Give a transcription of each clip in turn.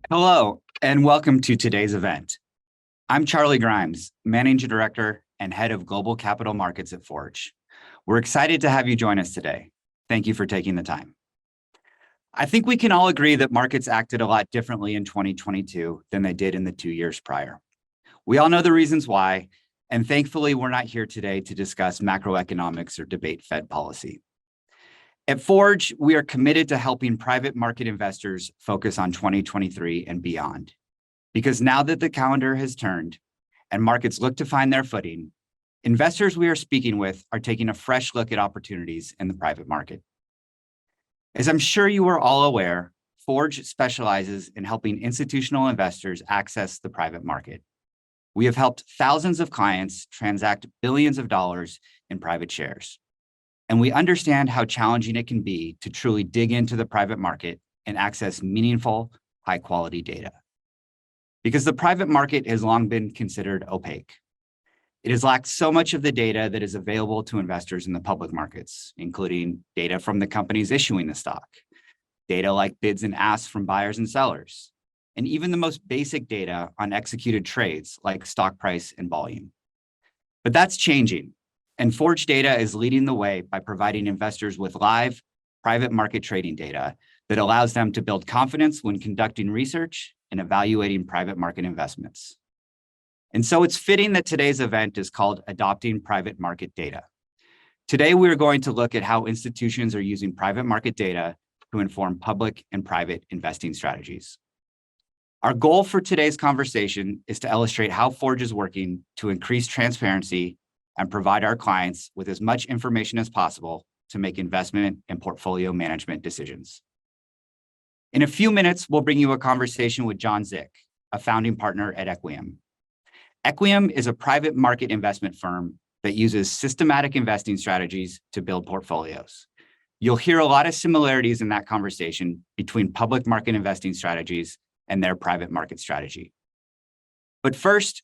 Hello, and welcome to today's event. I'm Charlie Grimes, Managing Director and Head of Global Capital Markets at Forge. We're excited to have you join us today. Thank you for taking the time. I think we can all agree that markets acted a lot differently in 2022 than they did in the 2 years prior. We all know the reasons why, and thankfully, we're not here today to discuss macroeconomics or debate Fed policy. At Forge, we are committed to helping private market investors focus on 2023 and beyond. Because now that the calendar has turned and markets look to find their footing, investors we are speaking with are taking a fresh look at opportunities in the private market. As I'm sure you are all aware, Forge specializes in helping institutional investors access the private market. We have helped thousands of clients transact billions of dollars in private shares. And we understand how challenging it can be to truly dig into the private market and access meaningful, high-quality data. Because the private market has long been considered opaque. It has lacked so much of the data that is available to investors in the public markets, including data from the companies issuing the stock, data like bids and asks from buyers and sellers, and even the most basic data on executed trades like stock price and volume. But that's changing. And Forge Data is leading the way by providing investors with live private market trading data that allows them to build confidence when conducting research and evaluating private market investments. And so it's fitting that today's event is called Adopting Private Market Data. Today, we are going to look at how institutions are using private market data to inform public and private investing strategies. Our goal for today's conversation is to illustrate how Forge is working to increase transparency and provide our clients with as much information as possible to make investment and portfolio management decisions. In a few minutes, we'll bring you a conversation with John Zick, a founding partner at Equiam. Equiam is a private market investment firm that uses systematic investing strategies to build portfolios. You'll hear a lot of similarities in that conversation between public market investing strategies and their private market strategy. But first,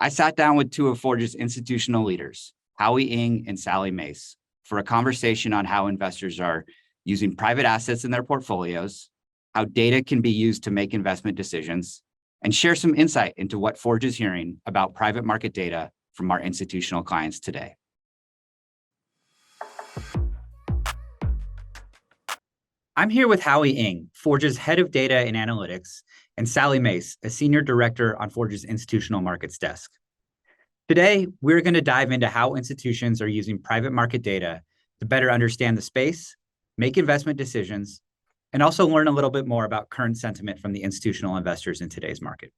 I sat down with two of Forge's institutional leaders, Howe and Sally Mace, for a conversation on how investors are using private assets in their portfolios, how data can be used to make investment decisions, and share some insight into what Forge is hearing about private market data from our institutional clients today. I'm here with Howe, Forge's head of data and analytics, and Sally Mace, a senior director on Forge's institutional markets desk. Today, we're going to dive into how institutions are using private market data to better understand the space, make investment decisions, and also learn a little bit more about current sentiment from the institutional investors in today's market.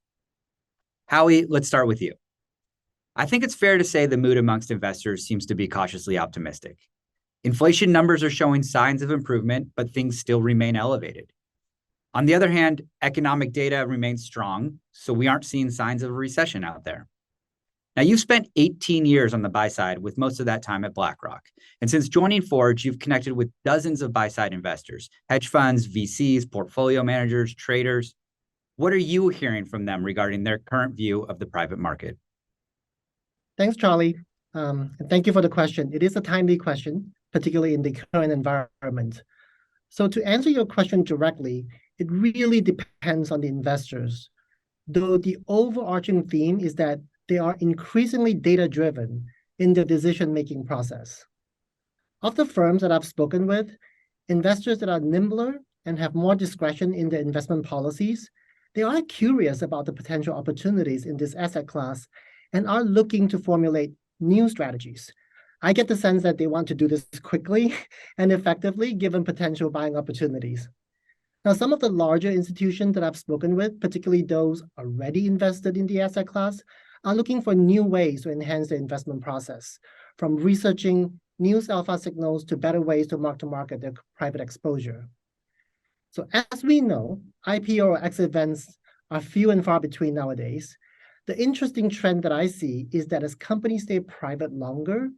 Howe, let's start with you. I think it's fair to say the mood amongst investors seems to be cautiously optimistic. Inflation numbers are showing signs of improvement, but things still remain elevated. On the other hand, economic data remains strong, so we aren't seeing signs of a recession out there. Now, you've spent 18 years on the buy side, with most of that time at BlackRock. And since joining Forge, you've connected with dozens of buy-side investors, hedge funds, VCs, portfolio managers, traders. What are you hearing from them regarding their current view of the private market? Thanks, Charlie. And thank you for the question. It is a timely question, particularly in the current environment. So to answer your question directly, it really depends on the investors, though the overarching theme is that they are increasingly data-driven in their decision-making process. Of the firms that I've spoken with, investors that are nimbler and have more discretion in their investment policies, they are curious about the potential opportunities in this asset class and are looking to formulate new strategies. I get the sense that they want to do this quickly and effectively given potential buying opportunities. Now, some of the larger institutions that I've spoken with, particularly those already invested in the asset class, are looking for new ways to enhance their investment process, from researching news alpha signals to better ways to mark-to-market their private exposure. So as we know, IPO or exit events are few and far between nowadays. The interesting trend that I see is that as companies stay private longer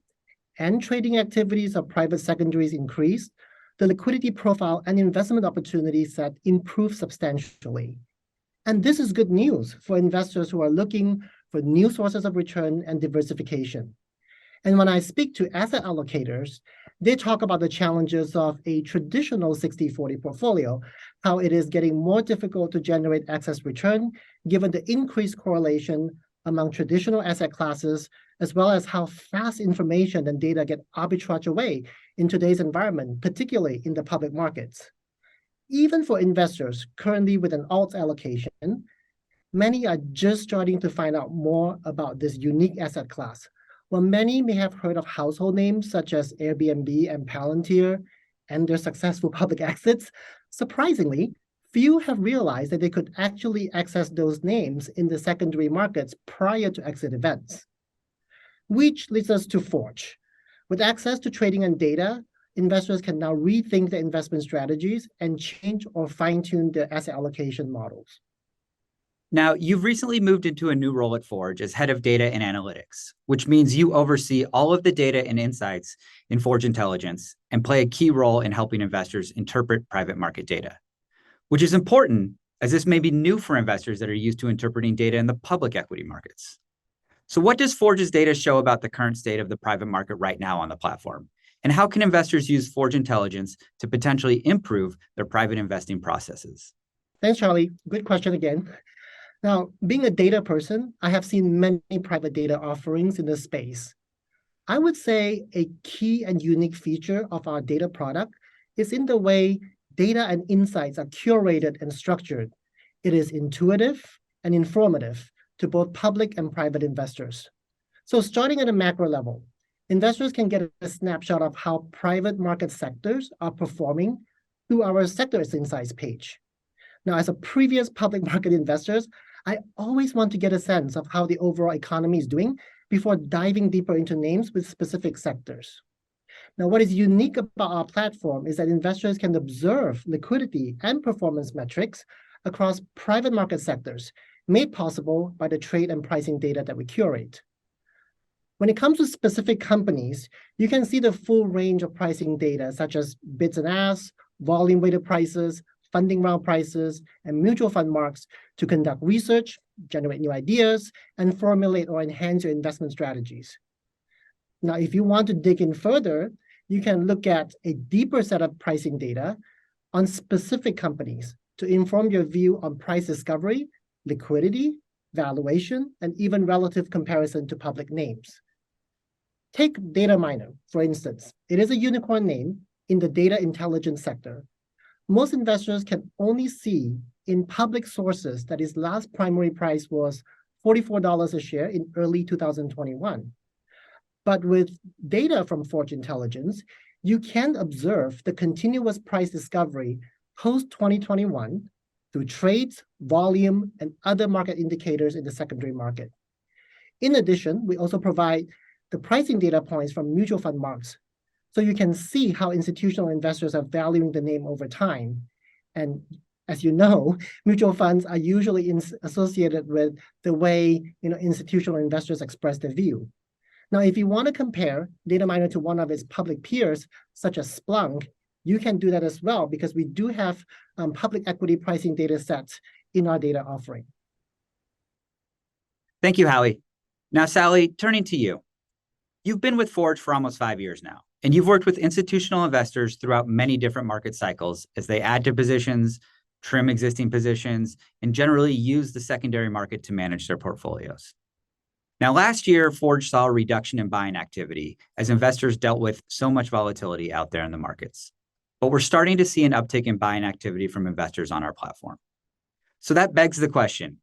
and trading activities of private secondaries increase, the liquidity profile and investment opportunity set improve substantially. And this is good news for investors who are looking for new sources of return and diversification. And when I speak to asset allocators, they talk about the challenges of a traditional 60/40 portfolio, how it is getting more difficult to generate excess return given the increased correlation among traditional asset classes, as well as how fast information and data get arbitraged away in today's environment, particularly in the public markets. Even for investors currently with an alt allocation, many are just starting to find out more about this unique asset class. While many may have heard of household names such as Airbnb and Palantir and their successful public exits, surprisingly, few have realized that they could actually access those names in the secondary markets prior to exit events. Which leads us to Forge. With access to trading and data, investors can now rethink their investment strategies and change or fine-tune their asset allocation models. Now, you've recently moved into a new role at Forge as head of data and analytics, which means you oversee all of the data and insights in Forge Intelligence and play a key role in helping investors interpret private market data, which is important as this may be new for investors that are used to interpreting data in the public equity markets. So what does Forge's data show about the current state of the private market right now on the platform? And how can investors use Forge Intelligence to potentially improve their private investing processes? Thanks, Charlie. Good question again. Now, being a data person, I have seen many private data offerings in this space. I would say a key and unique feature of our data product is in the way data and insights are curated and structured. It is intuitive and informative to both public and private investors. So starting at a macro level, investors can get a snapshot of how private market sectors are performing through our Sectors Insights page. Now, as a previous public market investors, I always want to get a sense of how the overall economy is doing before diving deeper into names with specific sectors. Now, what is unique about our platform is that investors can observe liquidity and performance metrics across private market sectors, made possible by the trade and pricing data that we curate. When it comes to specific companies, you can see the full range of pricing data, such as bids and asks, volume-weighted prices, funding round prices, and mutual fund marks to conduct research, generate new ideas, and formulate or enhance your investment strategies. Now, if you want to dig in further, you can look at a deeper set of pricing data on specific companies to inform your view on price discovery, liquidity, valuation, and even relative comparison to public names. Take Data for instance. It is a unicorn name in the data intelligence sector. Most investors can only see in public sources that its last primary price was $44 a share in early 2021. But with data from Forge Intelligence, you can observe the continuous price discovery post-2021 through trades, volume, and other market indicators in the secondary market. In addition, we also provide the pricing data points from mutual fund marks, so you can see how institutional investors are valuing the name over time. And as you know, mutual funds are usually associated with the way institutional investors express their view. Now, if you want to compare Data to one of its public peers, such as Splunk, you can do that as well because we do have public equity pricing data sets in our data offering. Thank you, Howie. Now, Sally, turning to you. You've been with Forge for almost 5 years now, and you've worked with institutional investors throughout many different market cycles as they add to positions, trim existing positions, and generally use the secondary market to manage their portfolios. Now, last year, Forge saw a reduction in buying activity as investors dealt with so much volatility out there in the markets. But we're starting to see an uptick in buying activity from investors on our platform. So that begs the question,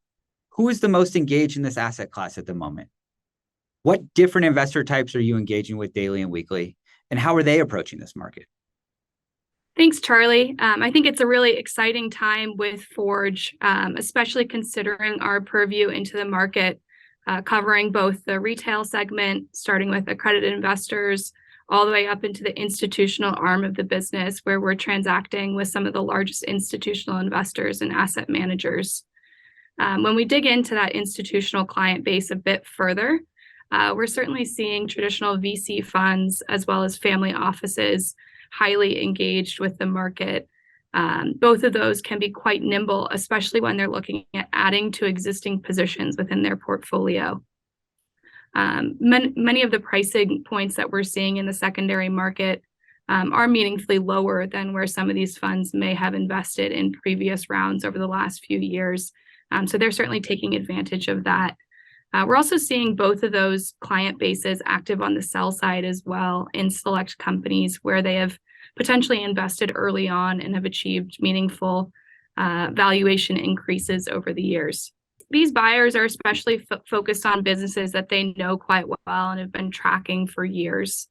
who is the most engaged in this asset class at the moment? What different investor types are you engaging with daily and weekly, and how are they approaching this market? Thanks, Charlie. I think it's a really exciting time with Forge, especially considering our purview into the market, covering both the retail segment, starting with accredited investors, all the way up into the institutional arm of the business, where we're transacting with some of the largest institutional investors and asset managers. When we dig into that institutional client base a bit further, we're certainly seeing traditional VC funds as well as family offices highly engaged with the market. Both of those can be quite nimble, especially when they're looking at adding to existing positions within their portfolio. Many of the pricing points that we're seeing in the secondary market are meaningfully lower than where some of these funds may have invested in previous rounds over the last few years. So they're certainly taking advantage of that. We're also seeing both of those client bases active on the sell side as well in select companies where they have potentially invested early on and have achieved meaningful valuation increases over the years. These buyers are especially focused on businesses that they know quite well and have been tracking for years.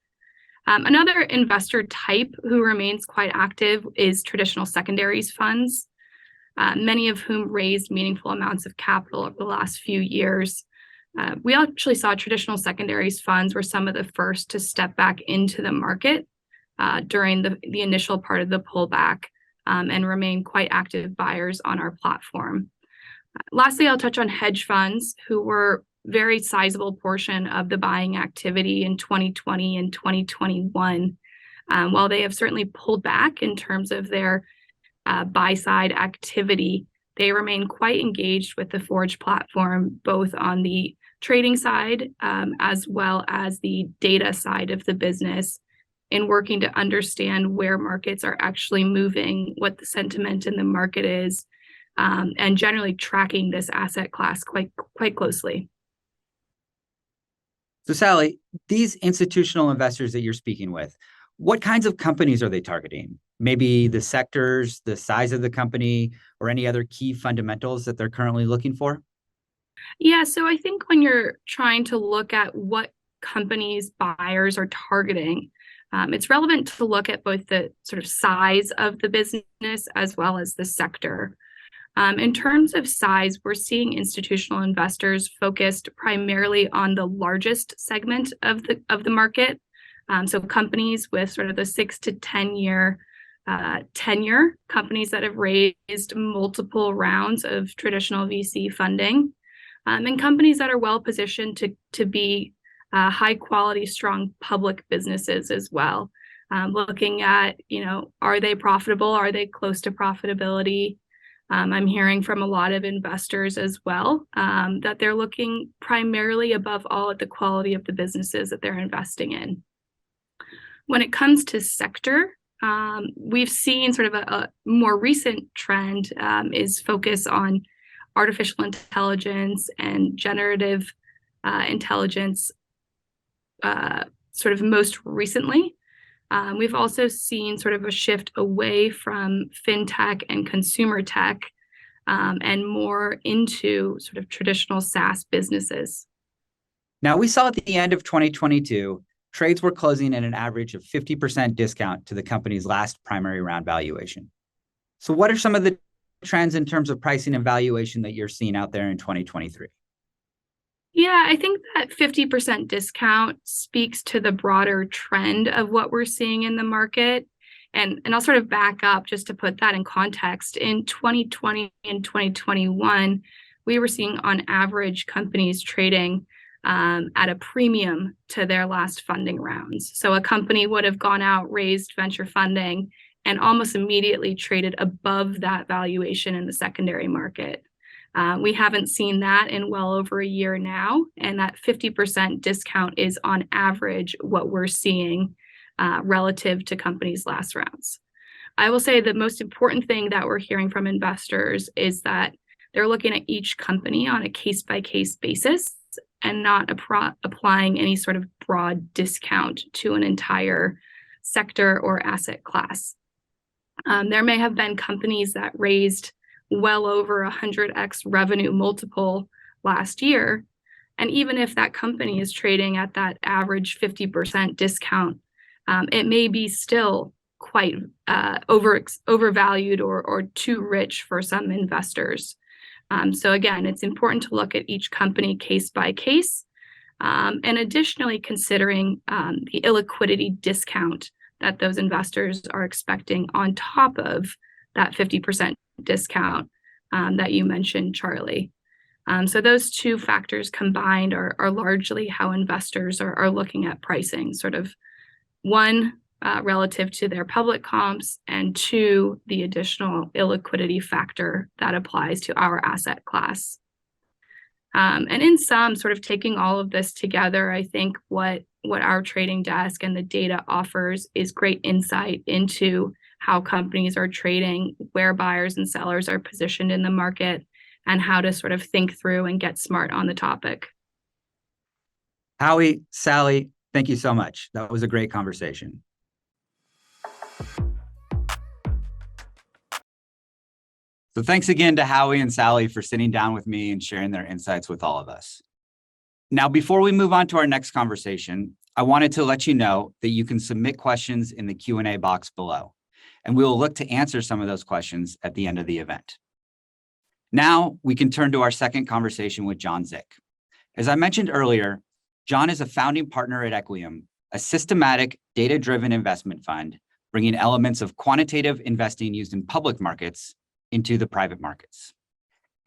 Another investor type who remains quite active is traditional secondaries funds, many of whom raised meaningful amounts of capital over the last few years. We actually saw traditional secondaries funds were some of the first to step back into the market during the initial part of the pullback and remain quite active buyers on our platform. Lastly, I'll touch on hedge funds, who were a very sizable portion of the buying activity in 2020 and 2021. While they have certainly pulled back in terms of their buy-side activity, they remain quite engaged with the Forge platform, both on the trading side as well as the data side of the business, in working to understand where markets are actually moving, what the sentiment in the market is, and generally tracking this asset class quite closely. So Sally, these institutional investors that you're speaking with, what kinds of companies are they targeting? Maybe the sectors, the size of the company, or any other key fundamentals that they're currently looking for? Yeah, so I think when you're trying to look at what companies buyers are targeting, it's relevant to look at both the sort of size of the business as well as the sector. In terms of size, we're seeing institutional investors focused primarily on the largest segment of the market. So companies with sort of the 6 to 10 year tenure, companies that have raised multiple rounds of traditional VC funding, and companies that are well positioned to be high quality, strong public businesses as well. Looking at, are they profitable? Are they close to profitability? I'm hearing from a lot of investors as well that they're looking primarily above all at the quality of the businesses that they're investing in. When it comes to sector, we've seen sort of a more recent trend is focus on artificial intelligence and generative intelligence sort of most recently. We've also seen sort of a shift away from fintech and consumer tech and more into sort of traditional SaaS businesses. Now, we saw at the end of 2022, trades were closing at an average of 50% discount to the company's last primary round valuation. So what are some of the trends in terms of pricing and valuation that you're seeing out there in 2023? Yeah, I think that 50% discount speaks to the broader trend of what we're seeing in the market. And I'll sort of back up just to put that in context. In 2020 and 2021, we were seeing on average companies trading at a premium to their last funding rounds. So a company would have gone out, raised venture funding, and almost immediately traded above that valuation in the secondary market. We haven't seen that in well over a year now, and that 50% discount is on average what we're seeing relative to companies' last rounds. I will say the most important thing that we're hearing from investors is that they're looking at each company on a case-by-case basis and not applying any sort of broad discount to an entire sector or asset class. There may have been companies that raised well over 100x revenue multiple last year. And even if that company is trading at that average 50% discount, it may be still quite overvalued or too rich for some investors. So again, it's important to look at each company case by case, and additionally considering the illiquidity discount that those investors are expecting on top of that 50% discount that you mentioned, Charlie. So those two factors combined are largely how investors are looking at pricing, sort of one, relative to their public comps, and two, the additional illiquidity factor that applies to our asset class. And in sum, sort of taking all of this together, I think what our trading desk and the data offers is great insight into how companies are trading, where buyers and sellers are positioned in the market, and how to sort of think through and get smart on the topic. Howie, Sally, thank you so much. That was a great conversation. So thanks again to Howie and Sally for sitting down with me and sharing their insights with all of us. Now, before we move on to our next conversation, I wanted to let you know that you can submit questions in the Q&A box below, and we will look to answer some of those questions at the end of the event. Now, we can turn to our second conversation with John Zick. As I mentioned earlier, John is a founding partner at Equiam, a systematic, data-driven investment fund, bringing elements of quantitative investing used in public markets into the private markets.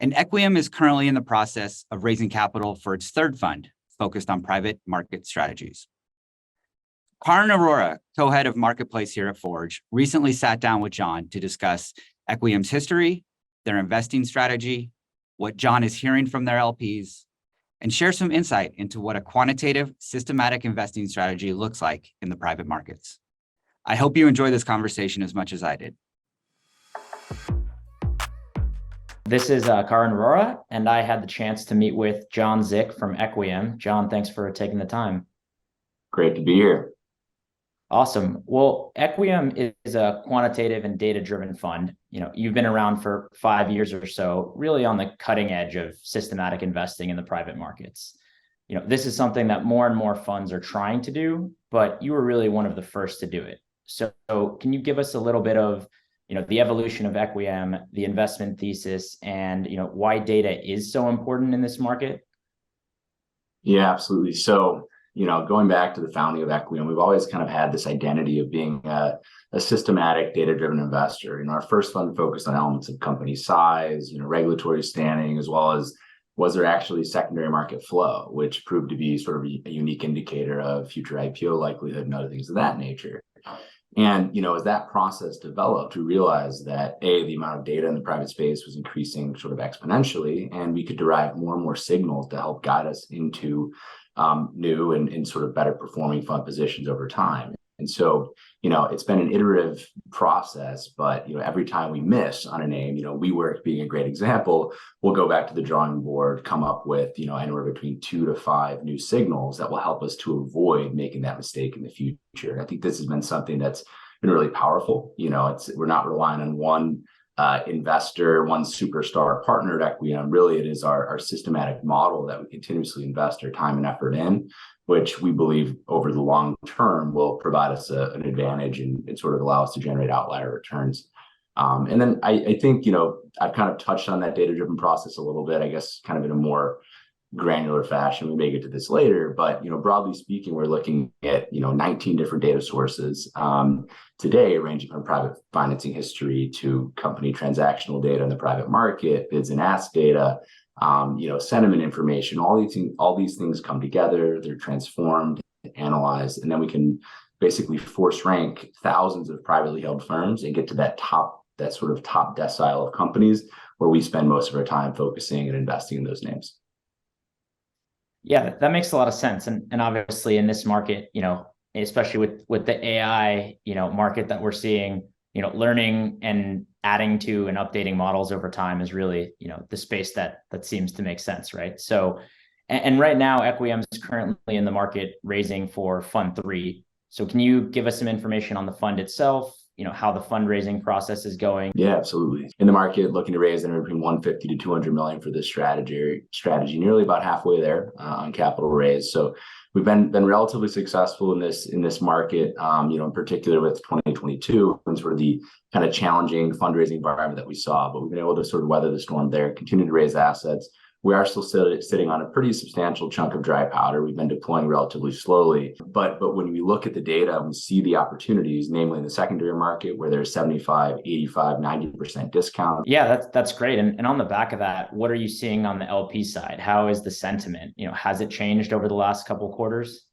And Equiam is currently in the process of raising capital for its third fund, focused on private market strategies. Karan Arora, co-head of Marketplace here at Forge, recently sat down with John to discuss Equiam's history, their investing strategy, what John is hearing from their LPs, and share some insight into what a quantitative, systematic investing strategy looks like in the private markets. I hope you enjoy this conversation as much as I did. This is Karan Arora, and I had the chance to meet with John Zick from Equiam. John, thanks for taking the time. Great to be here. Awesome. Well, Equiam is a quantitative and data-driven fund. You've been around for 5 years or so, really on the cutting edge of systematic investing in the private markets. This is something that more and more funds are trying to do, but you were really one of the first to do it. So can you give us a little bit of the evolution of Equiam, the investment thesis, and why data is so important in this market? Yeah, absolutely. So, going back to the founding of Equiam, we've always kind of had this identity of being a systematic, data-driven investor. Our first fund focused on elements of company size, regulatory standing, as well as was there actually secondary market flow, which proved to be sort of a unique indicator of future IPO likelihood and other things of that nature. And, as that process developed, we realized that the amount of data in the private space was increasing sort of exponentially, and we could derive more and more signals to help guide us into new and sort of better performing fund positions over time. And so, it's been an iterative process, but, every time we miss on a name, WeWork being a great example, we'll go back to the drawing board, come up with, anywhere between 2 to 5 new signals that will help us to avoid making that mistake in the future. And I think this has been something that's been really powerful. We're not relying on one investor, one superstar partner at Equiam. Really, it is our systematic model that we continuously invest our time and effort in, which we believe over the long term will provide us an advantage and sort of allow us to generate outlier returns. And then I think, I've kind of touched on that data-driven process a little bit, I guess, kind of in a more granular fashion. We may get to this later, but, broadly speaking, we're looking at, 19 different data sources today, ranging from private financing history to company transactional data in the private market, bids and ask data, sentiment information. All these things come together, they're transformed, analyzed, and then we can basically force rank thousands of privately held firms and get to that sort of top decile of companies where we spend most of our time focusing and investing in those names. Yeah, that makes a lot of sense. And obviously in this market, especially with the AI, market that we're seeing, learning and adding to and updating models over time is really, the space that seems to make sense, right? So, and right now, Equiam is currently in the market raising for Fund 3. So can you give us some information on the fund itself, how the fundraising process is going? Yeah, absolutely. In the market, looking to raise anywhere between 150 to 200 million for this strategy, nearly about halfway there on capital raise. So we've been relatively successful in this market, in particular with 2022 and sort of the kind of challenging fundraising environment that we saw, but we've been able to sort of weather the storm there, continue to raise assets. We are still sitting on a pretty substantial chunk of dry powder. We've been deploying relatively slowly, but when we look at the data, we see the opportunities, namely in the secondary market where there's 75, 85, 90% discount. Yeah, that's great. And on the back of that, what are you seeing on the LP side? How is the sentiment? Has it changed over the last couple of quarters?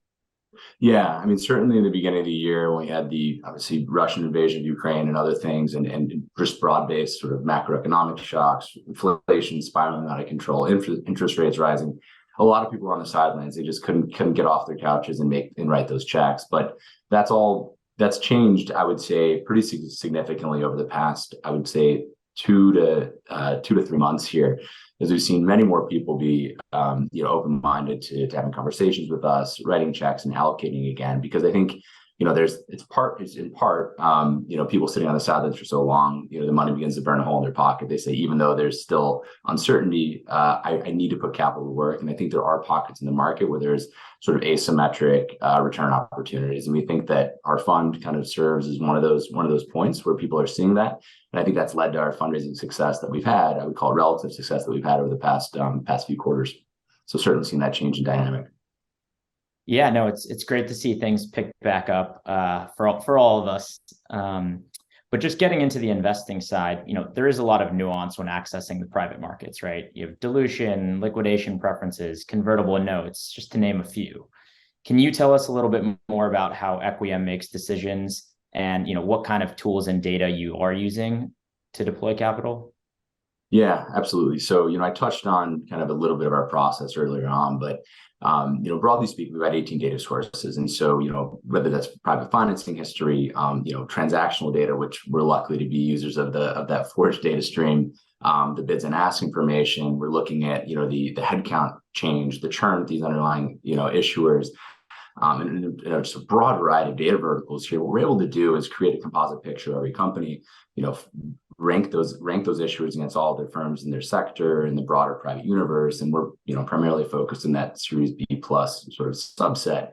Yeah, I mean, certainly in the beginning of the year, when we had the obviously Russian invasion of Ukraine and other things, and just broad-based sort of macroeconomic shocks, inflation spiraling out of control, interest rates rising, a lot of people were on the sidelines. They just couldn't get off their couches and write those checks. But that's changed, I would say, pretty significantly over the past, I would say, 2 to 3 months here, as we've seen many more people be open-minded to having conversations with us, writing checks and allocating again, because I think it's in part people sitting on the sidelines for so long, the money begins to burn a hole in their pocket. They say, even though there's still uncertainty, I need to put capital to work. And I think there are pockets in the market where there's sort of asymmetric return opportunities, and we think that our fund kind of serves as one of those points where people are seeing that. And I think that's led to our fundraising success that we've had. I would call it relative success that we've had over the past few quarters. So certainly seeing that change in dynamic. Yeah, no, it's great to see things pick back up for all of us. But just getting into the investing side, there is a lot of nuance when accessing the private markets, right? You have dilution, liquidation preferences, convertible notes, just to name a few. Can you tell us a little bit more about how Equiam makes decisions and what kind of tools and data you are using to deploy capital? Yeah, absolutely. So, I touched on kind of a little bit of our process earlier on, but broadly speaking, we've had 18 data sources. And so, whether that's private financing history, transactional data, which we're lucky to be users of that Forge data stream, the bids and asks information, we're looking at, the headcount change, the churn of these underlying, issuers, and just a broad variety of data verticals here. What we're able to do is create a composite picture of every company, rank those issuers against all of their firms in their sector and the broader private universe. And we're, primarily focused in that Series B plus sort of subset.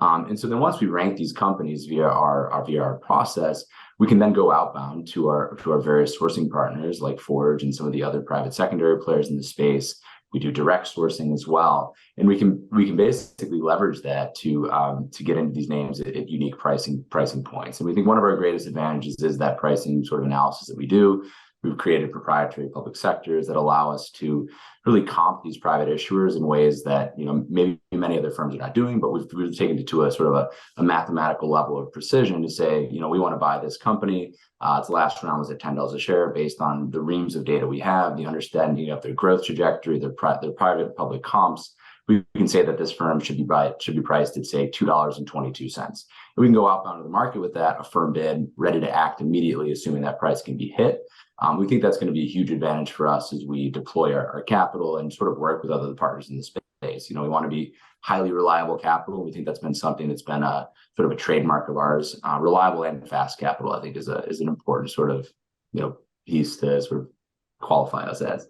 And so then once we rank these companies via our process, we can then go outbound to our various sourcing partners like Forge and some of the other private secondary players in the space. We do direct sourcing as well, and we can basically leverage that to get into these names at unique pricing points. And we think one of our greatest advantages is that pricing sort of analysis that we do. We've created proprietary public sectors that allow us to really comp these private issuers in ways that maybe many other firms are not doing, but we've taken it to a sort of a mathematical level of precision to say, we want to buy this company. Its last round was at $10 a share based on the reams of data we have, the understanding of their growth trajectory, their private and public comps. We can say that this firm should be priced at, say, $2.22. And we can go outbound to the market with that, a firm bid, ready to act immediately, assuming that price can be hit. We think that's going to be a huge advantage for us as we deploy our capital and sort of work with other partners in the space. We want to be highly reliable capital. We think that's been something that's been a sort of a trademark of ours. Reliable and fast capital, I think, is an important sort of piece to sort of qualify us as.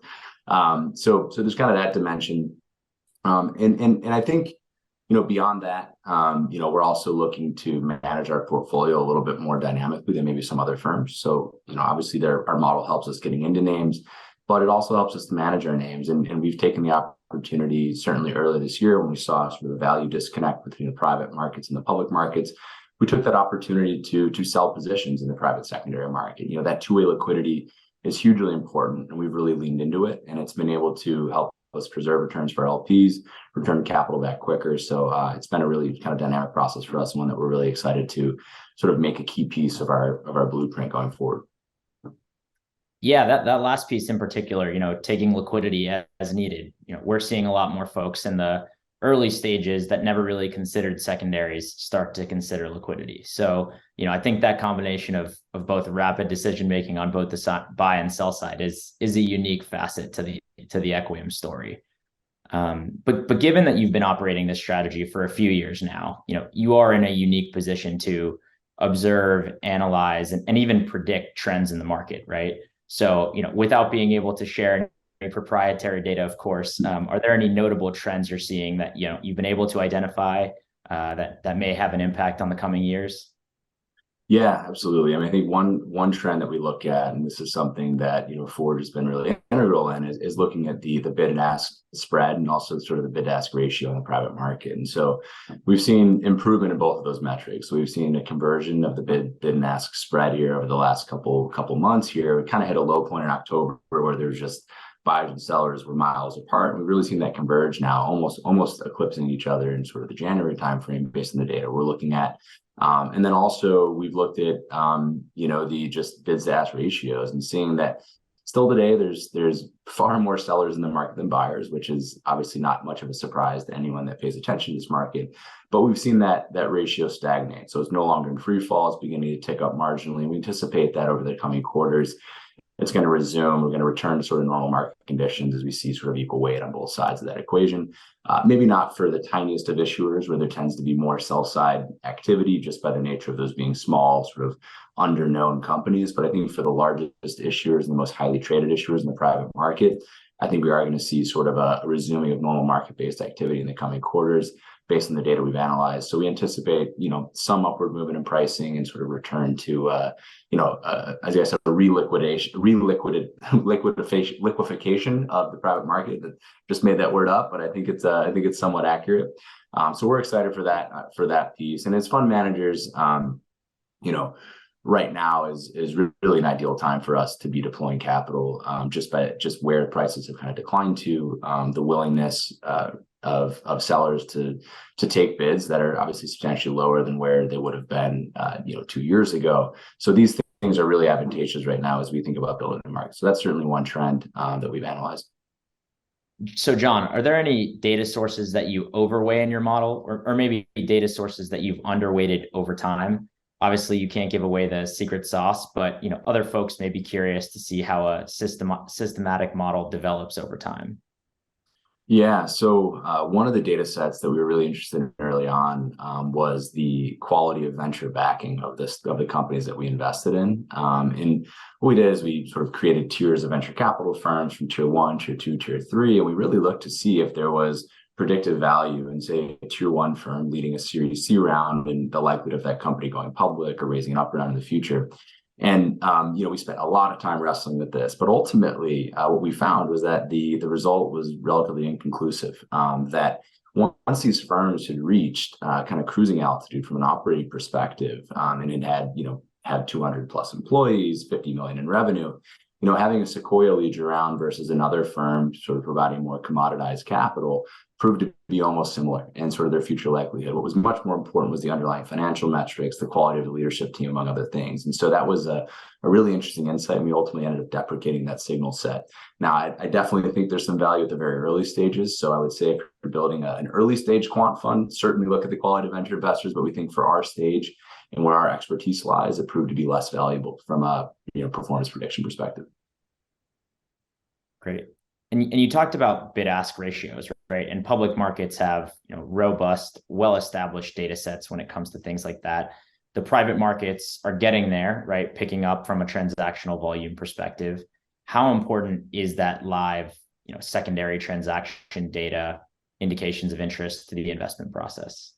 So there's kind of that dimension, and I think beyond that, we're also looking to manage our portfolio a little bit more dynamically than maybe some other firms. So obviously our model helps us getting into names, but it also helps us to manage our names. And we've taken the opportunity, certainly earlier this year when we saw sort of a value disconnect between the private markets and the public markets, we took that opportunity to sell positions in the private secondary market. That two-way liquidity is hugely important, and we've really leaned into it, and it's been able to help us preserve returns for LPs, return capital back quicker. So it's been a really kind of dynamic process for us, one that we're really excited to sort of make a key piece of our blueprint going forward. Yeah, that last piece in particular, taking liquidity as needed. We're seeing a lot more folks in the early stages that never really considered secondaries start to consider liquidity. So, I think that combination of both rapid decision making on both the buy and sell side is a unique facet to the Equiam story. But given that you've been operating this strategy for a few years now, you are in a unique position to observe, analyze, and even predict trends in the market, right? So, without being able to share any proprietary data, of course, are there any notable trends you're seeing that you've been able to identify that may have an impact on the coming years? Yeah, absolutely. I mean, I think one trend that we look at, and this is something that Forge has been really integral in, is looking at the bid and ask spread and also sort of the bid ask ratio in the private market. And so we've seen improvement in both of those metrics. We've seen a conversion of the bid and ask spread here over the last couple months here. We kind of hit a low point in October where there's just buyers and sellers were miles apart. And we've really seen that converge now, almost eclipsing each other in sort of the January timeframe based on the data we're looking at. And then also we've looked at the just bids to ask ratios and seeing that still today there's far more sellers in the market than buyers, which is obviously not much of a surprise to anyone that pays attention to this market. But we've seen that ratio stagnate. So it's no longer in free fall, it's beginning to tick up marginally. And we anticipate that over the coming quarters, it's going to resume. We're going to return to sort of normal market conditions as we see sort of equal weight on both sides of that equation. Maybe not for the tiniest of issuers where there tends to be more sell side activity just by the nature of those being small, sort of underknown companies. But I think for the largest issuers and the most highly traded issuers in the private market, I think we are going to see sort of a resuming of normal market-based activity in the coming quarters based on the data we've analyzed. So we anticipate, some upward movement in pricing and sort of return to, as I said, a liquefaction of the private market. That just made that word up, but I think it's somewhat accurate. So we're excited for that piece. And as fund managers, right now is really an ideal time for us to be deploying capital, just where prices have kind of declined to, the willingness of sellers to take bids that are obviously substantially lower than where they would have been 2 years ago. So these things are really advantageous right now as we think about building the market. So that's certainly one trend that we've analyzed. So John, are there any data sources that you overweigh in your model, or maybe data sources that you've underweighted over time? Obviously, you can't give away the secret sauce, but other folks may be curious to see how a systematic model develops over time. Yeah, so one of the data sets that we were really interested in early on was the quality of venture backing of the companies that we invested in. And what we did is we sort of created tiers of venture capital firms from tier 1, tier 2, tier 3, and we really looked to see if there was predictive value in, say, a tier 1 firm leading a Series C round and the likelihood of that company going public or raising an up round in the future. And we spent a lot of time wrestling with this, but ultimately what we found was that the result was relatively inconclusive. That once these firms had reached kind of cruising altitude from an operating perspective, and it had 200 plus employees, 50 million in revenue, having a Sequoia lead you around versus another firm sort of providing more commoditized capital proved to be almost similar in sort of their future likelihood. What was much more important was the underlying financial metrics, the quality of the leadership team, among other things. And so that was a really interesting insight. And we ultimately ended up deprecating that signal set. Now, I definitely think there's some value at the very early stages. So I would say if you're building an early stage quant fund, certainly look at the quality of venture investors. But we think for our stage and where our expertise lies, it proved to be less valuable from a performance prediction perspective. Great. And you talked about bid-ask ratios, right? And public markets have robust, well-established data sets when it comes to things like that. The private markets are getting there, right? Picking up from a transactional volume perspective. How important is that live, secondary transaction data, indications of interest to the investment process?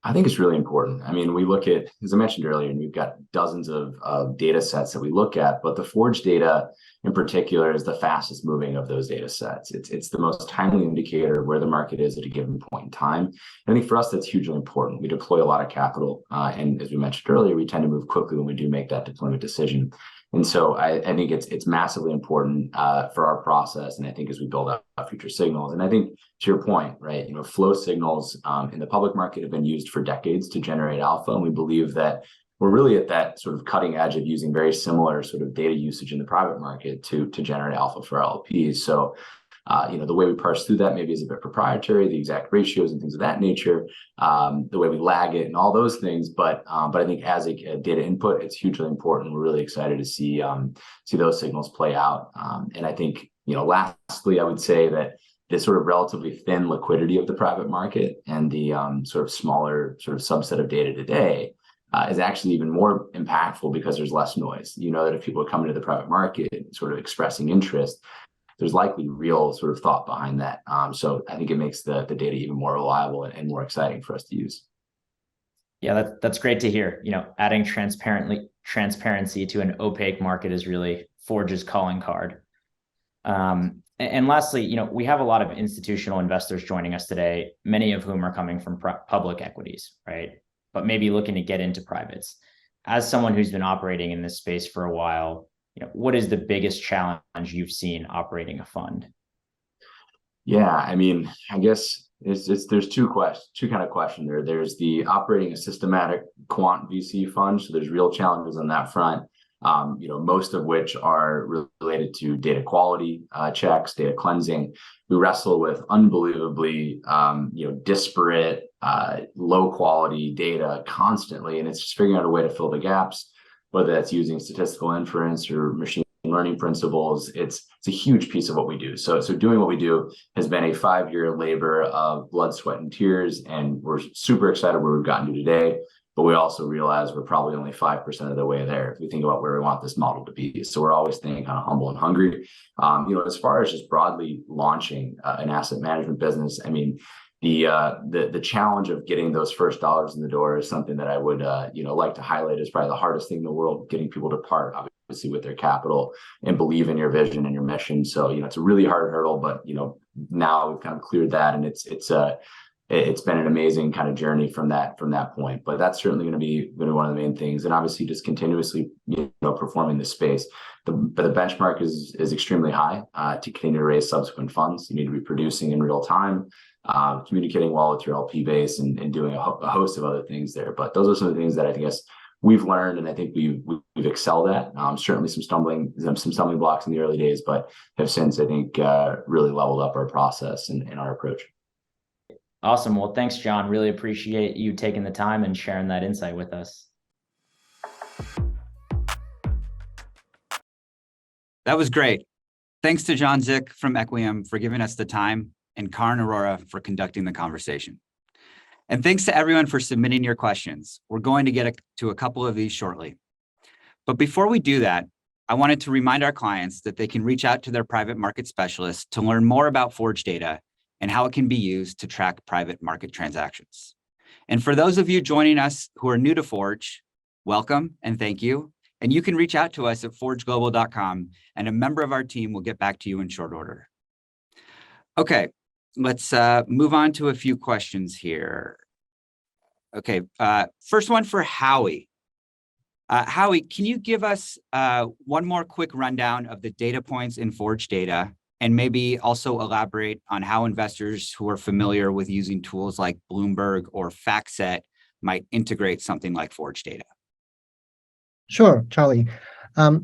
I think it's really important. I mean, we look at, as I mentioned earlier, and we've got dozens of data sets that we look at, but the Forge data in particular is the fastest moving of those data sets. It's the most timely indicator of where the market is at a given point in time. And I think for us, that's hugely important. We deploy a lot of capital. And as we mentioned earlier, we tend to move quickly when we do make that deployment decision. And so I think it's massively important for our process. And I think as we build out future signals, and I think to your point, right, flow signals in the public market have been used for decades to generate alpha. And we believe that we're really at that sort of cutting edge of using very similar sort of data usage in the private market to generate alpha for LPs. So the way we parse through that maybe is a bit proprietary, the exact ratios and things of that nature, the way we lag it and all those things. But I think as a data input, it's hugely important. We're really excited to see those signals play out. And I think, lastly, I would say that this sort of relatively thin liquidity of the private market and the sort of smaller sort of subset of data today is actually even more impactful because there's less noise. That if people are coming to the private market sort of expressing interest, there's likely real sort of thought behind that. So I think it makes the data even more reliable and more exciting for us to use. Yeah, that's great to hear. Adding transparency to an opaque market is really Forge's calling card. And lastly, we have a lot of institutional investors joining us today, many of whom are coming from public equities, right? But maybe looking to get into privates. As someone who's been operating in this space for a while, what is the biggest challenge you've seen operating a fund? Yeah, I mean, I guess there's two kind of question there. There's the operating a systematic quant VC fund, so there's real challenges on that front. Most of which are related to data quality checks, data cleansing. We wrestle with unbelievably disparate, low quality data constantly, and it's just figuring out a way to fill the gaps, whether that's using statistical inference or machine learning principles. It's a huge piece of what we do. So doing what we do has been a 5-year labor of blood, sweat, and tears, and we're super excited where we've gotten to today. But we also realize we're probably only 5% of the way there if we think about where we want this model to be. So we're always thinking kind of humble and hungry. As far as just broadly launching an asset management business, I mean, the challenge of getting those first dollars in the door is something that I would like to highlight as probably the hardest thing in the world, getting people to part obviously with their capital and believe in your vision and your mission. So it's a really hard hurdle, but now we've kind of cleared that, and it's been an amazing kind of journey from that point. But that's certainly going to be one of the main things, and obviously just continuously performing the space. But the benchmark is extremely high to continue to raise subsequent funds. You need to be producing in real time, communicating well with your LP base, and doing a host of other things there. But those are some of the things that I think we've learned, and I think we've excelled at. Certainly some stumbling blocks in the early days, but have since, I think, really leveled up our process and our approach. Awesome. Well, thanks, John. Really appreciate you taking the time and sharing that insight with us. That was great. Thanks to John Zick from Equiam for giving us the time, and Karan Arora for conducting the conversation. And thanks to everyone for submitting your questions. We're going to get to a couple of these shortly. But before we do that, I wanted to remind our clients that they can reach out to their private market specialists to learn more about Forge data and how it can be used to track private market transactions. And for those of you joining us who are new to Forge, welcome and thank you. And you can reach out to us at forgeglobal.com, and a member of our team will get back to you in short order. Okay, let's move on to a few questions here. Okay, first one for Howie. Howie, can you give us one more quick rundown of the data points in Forge data, and maybe also elaborate on how investors who are familiar with using tools like Bloomberg or FactSet might integrate something like Forge data? Sure, Charlie.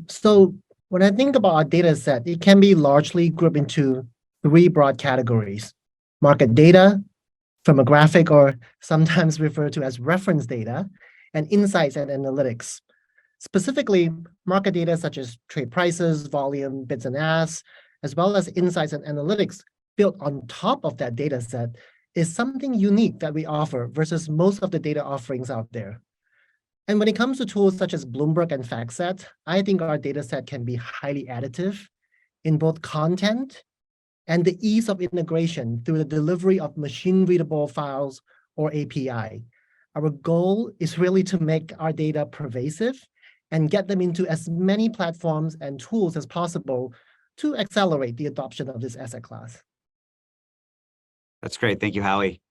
So when I think about our data set, it can be largely grouped into 3 broad categories: market data, firmographic, or sometimes referred to as reference data, and insights and analytics. Specifically, market data such as trade prices, volume, bids and asks, as well as insights and analytics built on top of that data set, is something unique that we offer versus most of the data offerings out there. And when it comes to tools such as Bloomberg and FactSet, I think our data set can be highly additive in both content and the ease of integration through the delivery of machine-readable files or API. Our goal is really to make our data pervasive and get them into as many platforms and tools as possible to accelerate the adoption of this asset class. That's great. Thank you, Howie.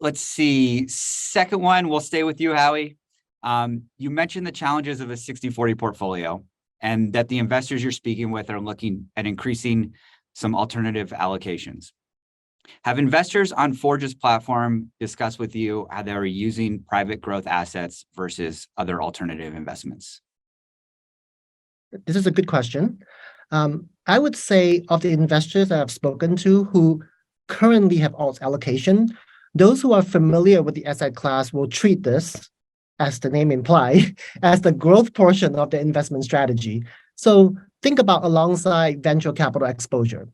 Let's see. Second one, we'll stay with you, Howie. You mentioned the challenges of a 60-40 portfolio, and that the investors you're speaking with are looking at increasing some alternative allocations. Have investors on Forge's platform discussed with you how they are using private growth assets versus other alternative investments? This is a good question. I would say of the investors that I've spoken to who currently have alt allocation, those who are familiar with the asset class will treat this, as the name implies, as the growth portion of the investment strategy. So think about alongside venture capital exposure.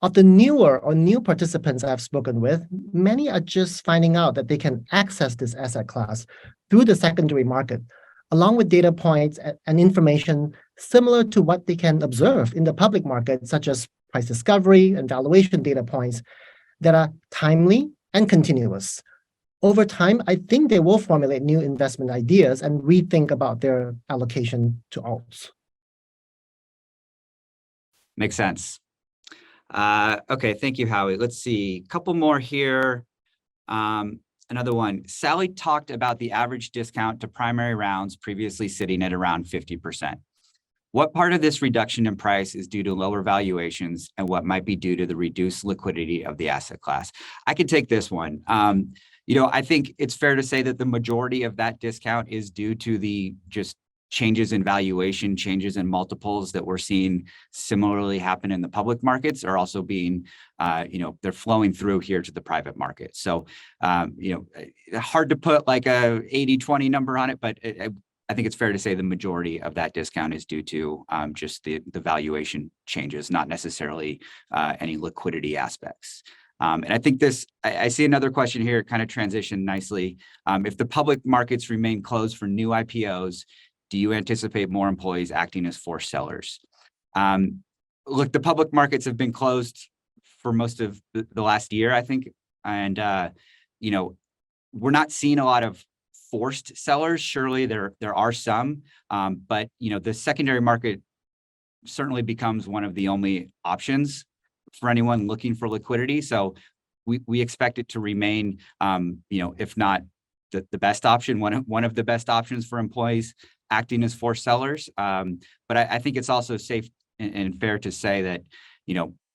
Of the newer or new participants I've spoken with, many are just finding out that they can access this asset class through the secondary market, along with data points and information similar to what they can observe in the public market, such as price discovery and valuation data points that are timely and continuous. Over time, I think they will formulate new investment ideas and rethink about their allocation to alts. Makes sense. Okay, thank you, Howie. Let's see, a couple more here. Another one, Sally talked about the average discount to primary rounds previously sitting at around 50%. What part of this reduction in price is due to lower valuations and what might be due to the reduced liquidity of the asset class? I can take this one. I think it's fair to say that the majority of that discount is due to the just changes in valuation, changes in multiples that we're seeing similarly happen in the public markets are also being, they're flowing through here to the private market. So, hard to put like a 80-20 number on it, but I think it's fair to say the majority of that discount is due to just the valuation changes, not necessarily any liquidity aspects. And I think I see another question here kind of transition nicely. If the public markets remain closed for new IPOs, do you anticipate more employees acting as forced sellers? Look, the public markets have been closed for most of the last year, I think. And, we're not seeing a lot of forced sellers. Surely there are some, but, the secondary market certainly becomes one of the only options for anyone looking for liquidity. So we expect it to remain, if not the best option, one of the best options for employees acting as forced sellers. But I think it's also safe and fair to say that,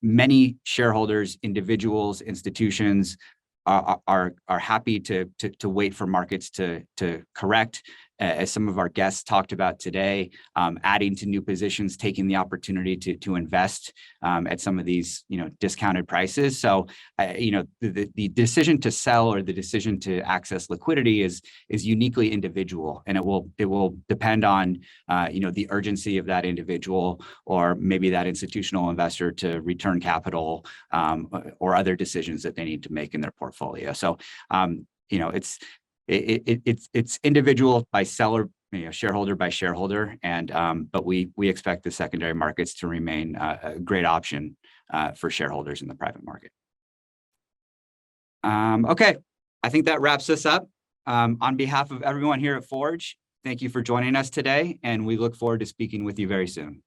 many shareholders, individuals, institutions are happy to wait for markets to correct, as some of our guests talked about today, adding to new positions, taking the opportunity to invest at some of these discounted prices. So the decision to sell or the decision to access liquidity is uniquely individual, and it will depend on the urgency of that individual or maybe that institutional investor to return capital or other decisions that they need to make in their portfolio. So it's individual by seller, shareholder by shareholder, and but we expect the secondary markets to remain a great option for shareholders in the private market. Okay, I think that wraps us up. On behalf of everyone here at Forge, thank you for joining us today, and we look forward to speaking with you very soon.